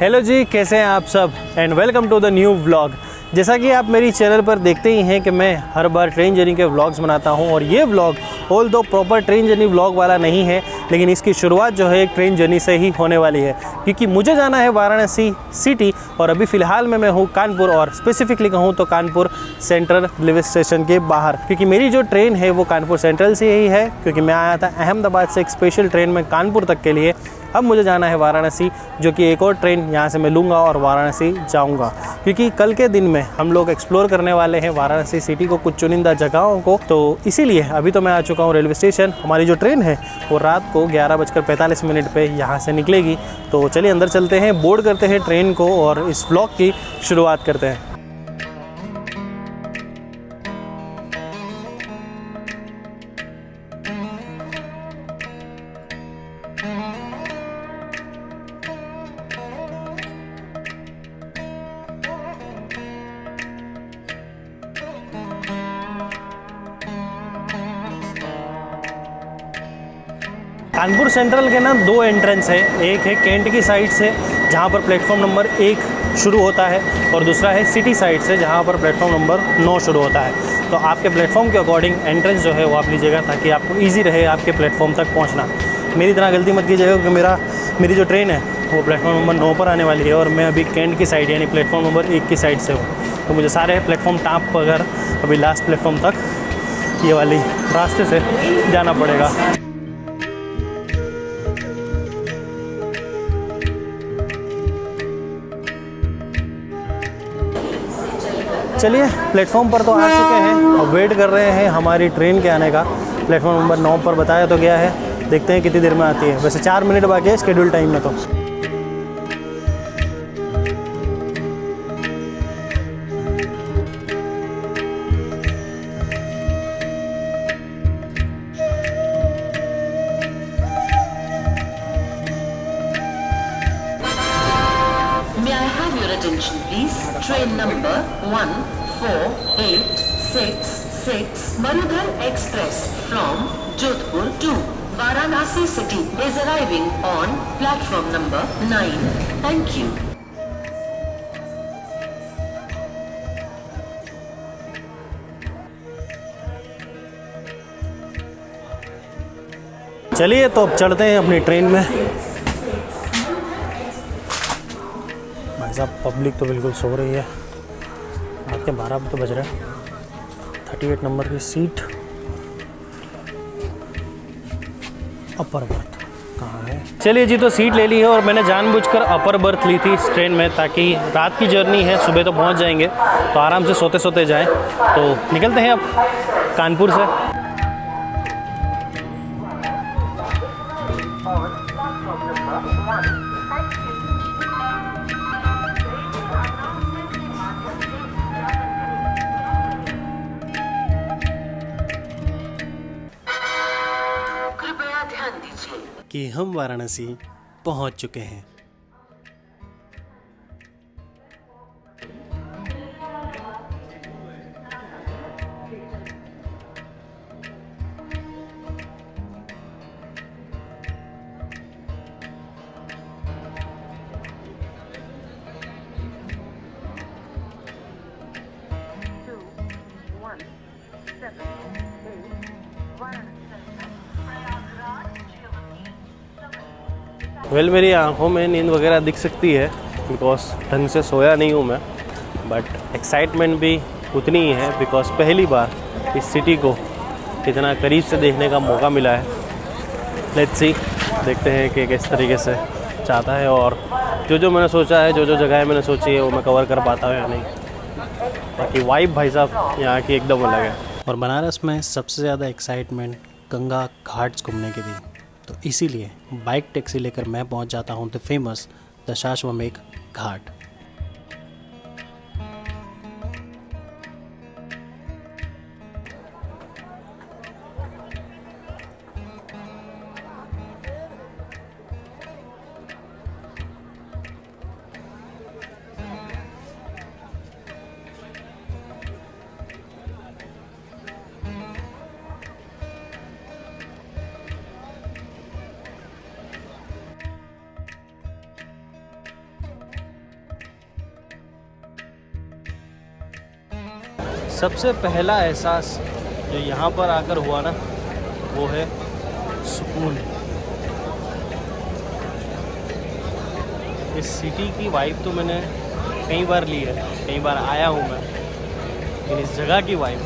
Hello जी, कैसे हैं आप सब and welcome to the new vlog. जैसा कि आप मेरी चैनल पर देखते ही हैं कि मैं हर बार ट्रेन जर्नी के व्लॉग्स बनाता हूं और ये व्लॉग ऑल दो प्रॉपर ट्रेन जर्नी व्लॉग वाला नहीं है, लेकिन इसकी शुरुआत जो है एक ट्रेन जर्नी से ही होने वाली है, क्योंकि मुझे जाना है वाराणसी सिटी और अभी फ़िलहाल में मैं हूँ कानपुर, और स्पेसिफिकली कहूँ तो कानपुर सेंट्रल रेलवे स्टेशन के बाहर, क्योंकि मेरी जो ट्रेन है वो कानपुर सेंट्रल से ही है, क्योंकि मैं आया था अहमदाबाद से एक स्पेशल ट्रेन में कानपुर तक के लिए। अब मुझे जाना है वाराणसी, जो कि एक और ट्रेन यहाँ से मैं लूँगा और वाराणसी जाऊँगा, क्योंकि कल के दिन में हम लोग एक्सप्लोर करने वाले हैं वाराणसी सिटी को, कुछ चुनिंदा जगहों को। तो इसीलिए अभी तो मैं आ चुका हूँ रेलवे स्टेशन। हमारी जो ट्रेन है वो रात को 11:45 पे यहाँ से निकलेगी। तो चलिए अंदर चलते हैं, बोर्ड करते हैं ट्रेन को और इस व्लॉग की शुरुआत करते हैं। कानपुर सेंट्रल के ना दो एंट्रेंस है, एक है कैंट की साइड से जहाँ पर प्लेटफॉर्म नंबर 1 शुरू होता है, और दूसरा है सिटी साइड से जहाँ पर प्लेटफॉर्म नंबर 9 शुरू होता है। तो आपके प्लेटफॉर्म के अकॉर्डिंग एंट्रेंस जो है वो आप लीजिएगा, ताकि आपको ईजी रहे आपके प्लेटफॉर्म तक पहुँचना। मेरी तरह गलती मत कीजिएगा, क्योंकि मेरी जो ट्रेन है वो प्लेटफॉर्म नंबर 9 पर आने वाली है और मैं अभी कैंट की साइड यानी प्लेटफॉर्म नंबर 1 की साइड से हूँ। तो मुझे सारे प्लेटफॉर्म टाँप कर अभी लास्ट प्लेटफॉर्म तक ये वाली रास्ते से जाना पड़ेगा। चलिए प्लेटफॉर्म पर तो आ चुके हैं और वेट कर रहे हैं हमारी ट्रेन के आने का। प्लेटफॉर्म नंबर 9 पर बताया तो गया है, देखते हैं कितनी देर में आती है। वैसे 4 मिनट बाकी है शेड्यूल टाइम में। तो Train number 1486 Marudhar Express from Jodhpur to Varanasi city is arriving on platform number 9. Thank you. चलिए तो अब चढ़ते हैं अपनी ट्रेन में। भाई साहब पब्लिक तो बिल्कुल सो रही है, रात के 12 तो बज रहे हैं। 38 नंबर की सीट, अपर बर्थ कहाँ है? चलिए जी, तो सीट ले ली है और मैंने जानबूझकर अपर बर्थ ली थी इस ट्रेन में, ताकि रात की जर्नी है, सुबह तो पहुंच जाएंगे, तो आराम से सोते सोते जाएं। तो निकलते हैं अब कानपुर से। कि हम वाराणसी पहुंच चुके हैं। वेल, मेरी आंखों में नींद वगैरह दिख सकती है, बिकॉज ढंग से सोया नहीं हूँ मैं, बट एक्साइटमेंट भी उतनी ही है, बिकॉज पहली बार इस सिटी को इतना करीब से देखने का मौका मिला है। लेट्स सी, देखते हैं कि किस तरीके से चाहता है, और जो मैंने सोचा है, जो जगह मैंने सोची है वो मैं कवर कर पाता हूँ या नहीं। बाकी वाइब भाई साहब यहाँ की एकदम अलग है। और बनारस में सबसे ज़्यादा एक्साइटमेंट गंगा घाट्स घूमने की थी, तो इसीलिए बाइक टैक्सी लेकर मैं पहुंच जाता हूं द फेमस दशाश्वमेध घाट। सबसे पहला एहसास जो यहाँ पर आकर हुआ ना, वो है सुकून। इस सिटी की वाइब तो मैंने कई बार ली है, कई बार आया हूँ मैं, लेकिन इस जगह की वाइब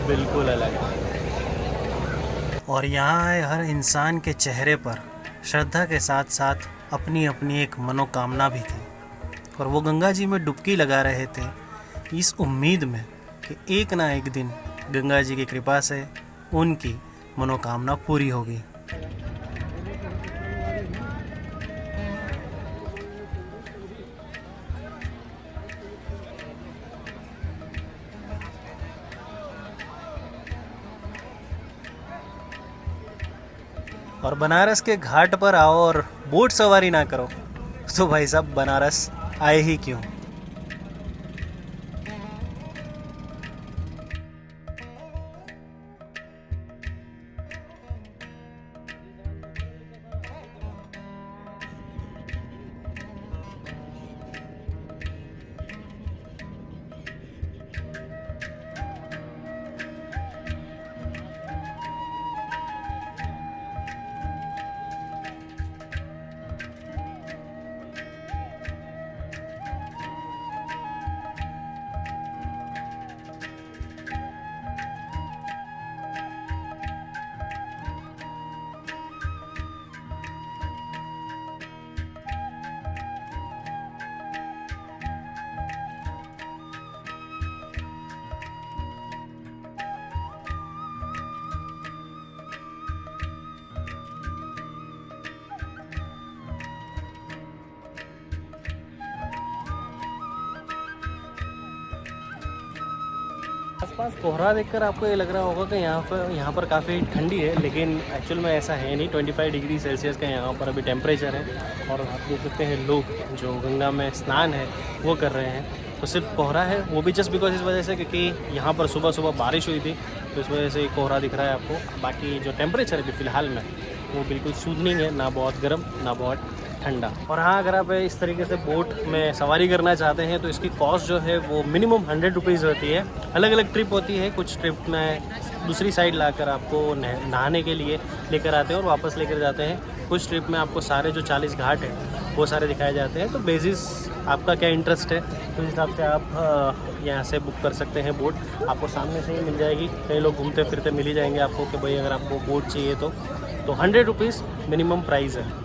बिल्कुल अलग है। और यहाँ आए हर इंसान के चेहरे पर श्रद्धा के साथ साथ अपनी अपनी एक मनोकामना भी थी, और वो गंगा जी में डुबकी लगा रहे थे इस उम्मीद में कि एक ना एक दिन गंगा जी की कृपा से उनकी मनोकामना पूरी होगी। और बनारस के घाट पर आओ और बोट सवारी ना करो तो भाई साहब बनारस आए ही क्यों। आसपास कोहरा देखकर आपको ये लग रहा होगा कि यहाँ पर काफ़ी ठंडी है, लेकिन एक्चुअल में ऐसा है नहीं। 25 डिग्री सेल्सियस का यहाँ पर अभी टेम्परेचर है। और आप देख सकते हैं लोग जो गंगा में स्नान है वो कर रहे हैं, तो सिर्फ कोहरा है, वो भी जस्ट बिकॉज इस वजह से क्योंकि यहाँ पर सुबह सुबह बारिश हुई थी, तो इस वजह से कोहरा दिख रहा है आपको। बाकी जो टेम्परेचर है फ़िलहाल में वो बिल्कुल सूदनिंग है, ना बहुत गर्म ना बहुत ठंडा। और हाँ, अगर आप इस तरीके से बोट में सवारी करना चाहते हैं तो इसकी कॉस्ट जो है वो मिनिमम 100 रुपीज़ होती है। अलग अलग ट्रिप होती है, कुछ ट्रिप में दूसरी साइड लाकर आपको नहाने के लिए लेकर आते हैं और वापस लेकर जाते हैं। कुछ ट्रिप में आपको सारे जो 40 घाट हैं वो सारे दिखाए जाते हैं। तो बेसिस आपका क्या इंटरेस्ट है तो उस हिसाब से आप यहाँ से बुक कर सकते हैं बोट। आपको सामने से ही मिल जाएगी, कई लोग घूमते फिरते मिल ही जाएंगे आपको कि भाई अगर आपको बोट चाहिए तो 100 रुपीज़ मिनिमम प्राइस है।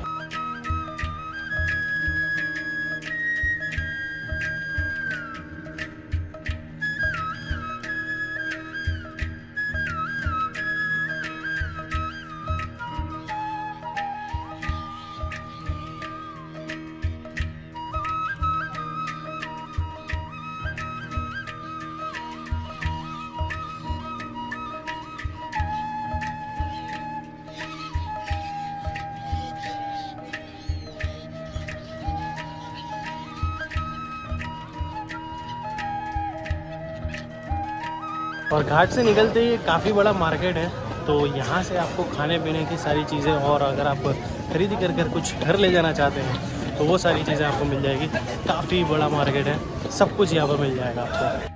और घाट से निकलते ही काफ़ी बड़ा मार्केट है, तो यहाँ से आपको खाने पीने की सारी चीज़ें, और अगर आप खरीदी कर कुछ घर ले जाना चाहते हैं तो वो सारी चीज़ें आपको मिल जाएगी। काफ़ी बड़ा मार्केट है, सब कुछ यहाँ पर मिल जाएगा आपको।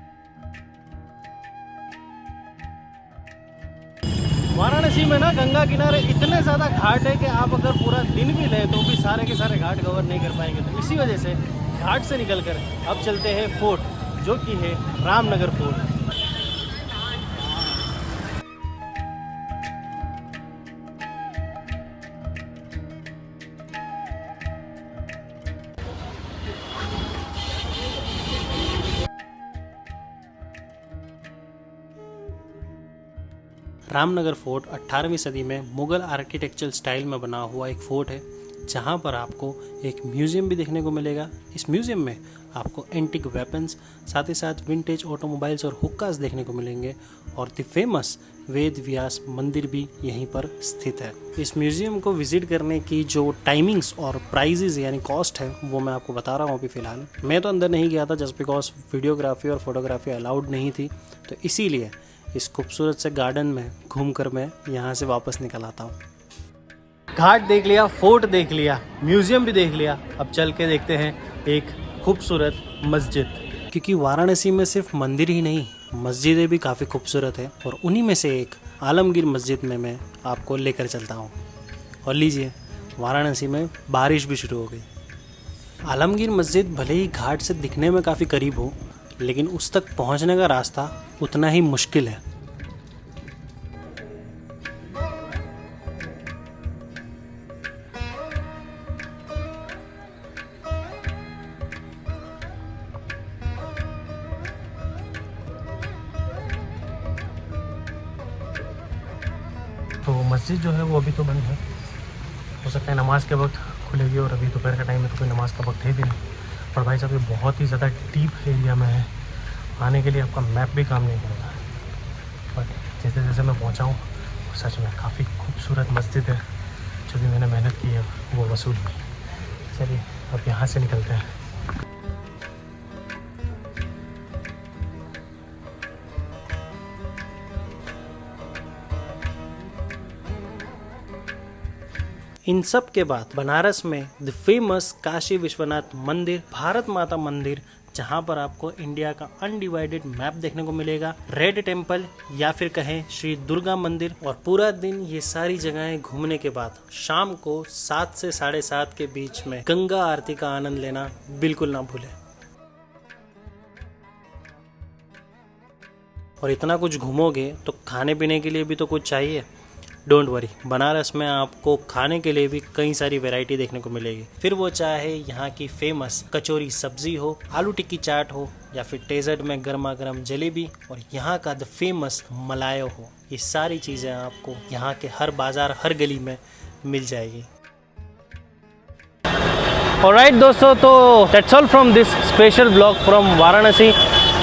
वाराणसी में ना गंगा किनारे इतने ज़्यादा घाट है कि आप अगर पूरा दिन भी लें तो भी सारे के सारे घाट कवर नहीं कर पाएंगे। तो इसी वजह से घाट से निकलकर अब चलते हैं फोर्ट, जो कि है रामनगर फोर्ट। रामनगर फोर्ट 18वीं सदी में मुग़ल आर्किटेक्चरल स्टाइल में बना हुआ एक फ़ोर्ट है, जहां पर आपको एक म्यूज़ियम भी देखने को मिलेगा। इस म्यूज़ियम में आपको एंटिक वेपन्स, साथ ही साथ विंटेज ऑटोमोबाइल्स और हुक्कास देखने को मिलेंगे, और द फेमस वेद व्यास मंदिर भी यहीं पर स्थित है। इस म्यूज़ियम को विज़िट करने की जो टाइमिंग्स और प्राइजेज़ यानी कॉस्ट है वो मैं आपको बता रहा हूँ अभी फ़िलहाल। मैं तो अंदर नहीं गया था जस्ट बिकॉज वीडियोग्राफी और फोटोग्राफी अलाउड नहीं थी, तो इसीलिए इस खूबसूरत से गार्डन में घूमकर मैं यहाँ से वापस निकल आता हूँ। घाट देख लिया, फोर्ट देख लिया, म्यूज़ियम भी देख लिया, अब चल के देखते हैं एक खूबसूरत मस्जिद। क्योंकि वाराणसी में सिर्फ मंदिर ही नहीं मस्जिदें भी काफ़ी खूबसूरत है और उन्हीं में से एक आलमगीर मस्जिद में मैं आपको लेकर चलता हूँ। और लीजिए, वाराणसी में बारिश भी शुरू हो गई। आलमगीर मस्जिद भले ही घाट से दिखने में काफ़ी करीब हो, लेकिन उस तक पहुँचने का रास्ता उतना ही मुश्किल है। तो मस्जिद जो है वो अभी तो बंद है, हो सकता है नमाज के वक्त खुलेगी, और अभी दोपहर का टाइम है तो कोई नमाज का वक्त है भी नहीं। और भाई साहब, ये बहुत ही ज़्यादा डीप एरिया में है, आने के लिए आपका मैप भी काम नहीं करेगा। बट जैसे जैसे मैं पहुंचा हूँ, सच में काफ़ी खूबसूरत मस्जिद है। जो भी मैंने मेहनत की है वो वसूल हुई। चलिए अब यहाँ से निकलते हैं। इन सब के बाद बनारस में द फेमस काशी विश्वनाथ मंदिर, भारत माता मंदिर, जहां पर आपको इंडिया का अनडिवाइडेड मैप देखने को मिलेगा, रेड टेम्पल या फिर कहें श्री दुर्गा मंदिर। और पूरा दिन ये सारी जगहें घूमने के बाद शाम को 7 से 7:30 के बीच में गंगा आरती का आनंद लेना बिल्कुल ना भूलें। और इतना कुछ घूमोगे तो खाने पीने के लिए भी तो कुछ चाहिए। डोंट वरी, बनारस में आपको खाने के लिए भी कई सारी वैरायटी देखने को मिलेगी। फिर वो चाहे यहाँ की फेमस कचौरी सब्जी हो, आलू टिक्की चाट हो, या फिर डेजर्ट में गर्मा गर्म जलेबी और यहाँ का द फेमस मलायो हो। ये सारी चीज़ें आपको यहाँ के हर बाजार, हर गली में मिल जाएगी। ऑलराइट दोस्तों, तो that's all from this special blog from Varanasi.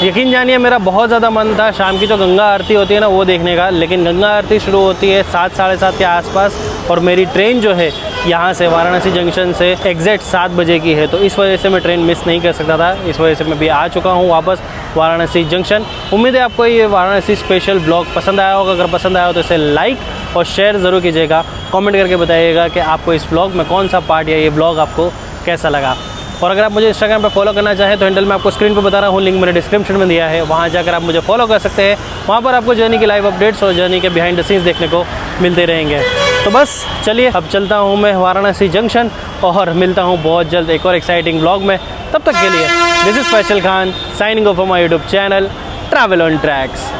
यकीन जानिए, मेरा बहुत ज़्यादा मन था शाम की जो गंगा आरती होती है ना वो देखने का, लेकिन गंगा आरती शुरू होती है 7 साढ़े 7 के आसपास, और मेरी ट्रेन जो है यहाँ से वाराणसी जंक्शन से एग्जैक्ट 7 बजे की है। तो इस वजह से मैं ट्रेन मिस नहीं कर सकता था। इस वजह से मैं भी आ चुका हूँ वापस वाराणसी जंक्शन। उम्मीद है आपको ये वाराणसी स्पेशल ब्लॉग पसंद आया होगा। अगर पसंद आया हो तो इसे लाइक और शेयर ज़रूर कीजिएगा। कॉमेंट करके बताइएगा कि आपको इस ब्लॉग में कौन सा पार्ट या ये ब्लॉग आपको कैसा लगा। और अगर आप मुझे इंस्टाग्राम पर फॉलो करना चाहें तो हैंडल मैं आपको स्क्रीन पर बता रहा हूँ, लिंक मैंने डिस्क्रिप्शन में दिया है, वहाँ जाकर आप मुझे फॉलो कर सकते हैं। वहाँ पर आपको जर्नी की लाइव अपडेट्स और जर्नी के बिहाइंड द सीन्स देखने को मिलते रहेंगे। तो बस चलिए, अब चलता हूँ मैं वाराणसी जंक्शन, और मिलता हूँ बहुत जल्द एक और एक्साइटिंग ब्लॉग में। तब तक के लिए this is Faisal Khan signing off my YouTube channel travel on tracks.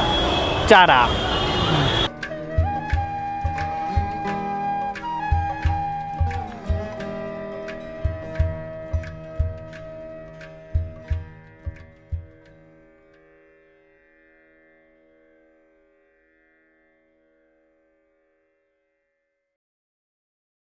चारा।